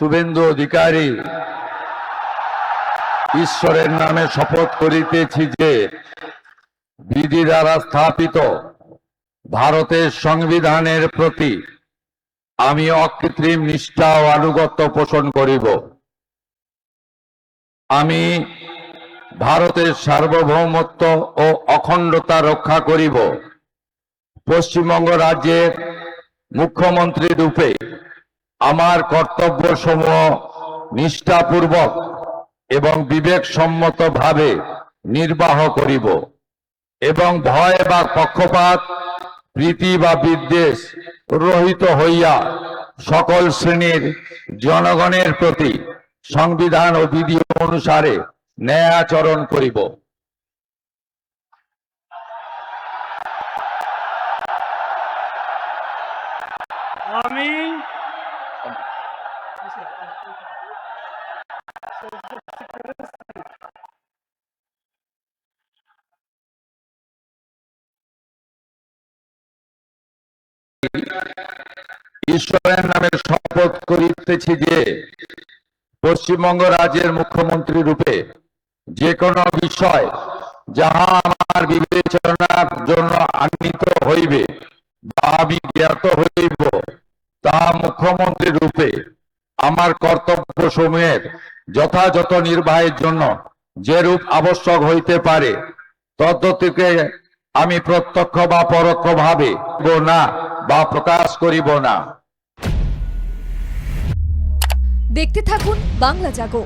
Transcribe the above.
শুভেন্দু অধিকারী ঈশ্বরের নামে শপথ করিতেছি যে বিধি দ্বারা স্থাপিত ভারতের সংবিধানের প্রতি আমি অকৃত্রিম নিষ্ঠা ও আনুগত্য পোষণ করিব। আমি ভারতের সার্বভৌমত্ব ও অখণ্ডতা রক্ষা করিব। পশ্চিমবঙ্গ রাজ্যের মুখ্যমন্ত্রী রূপে আমার কর্তব্যসমূহ নিষ্ঠাপূর্বক এবং বিবেকসম্মতভাবে নির্বাহ করিব এবং ভয় বা পক্ষপাত, প্রীতি বা বিদ্বেষ রহিত হইয়া সকল শ্রেণীর জনগণের প্রতি সংবিধান ও বিধি অনুসারে ন্যায় আচরণ করিব। আমি ঈশ্বরের নামে শপথ করিতেছি যে পশ্চিমবঙ্গ রাজ্যের মুখ্যমন্ত্রী রূপে যে কোনো বিষয় যাহা আমার বিবেচনার জন্য আনিত হইবে বা আমি জ্ঞাত হইব, তাহা মুখ্যমন্ত্রী রূপে আমার কর্তব্য সমূহের যথাযথ নির্বাহের জন্য যেরূপ আবশ্যক হইতে পারে তদ্গতিকে আমি প্রত্যক্ষ বা পরোক্ষভাবে না বা প্রকাশ করিব না। দেখতে থাকুন বাংলা জাগো।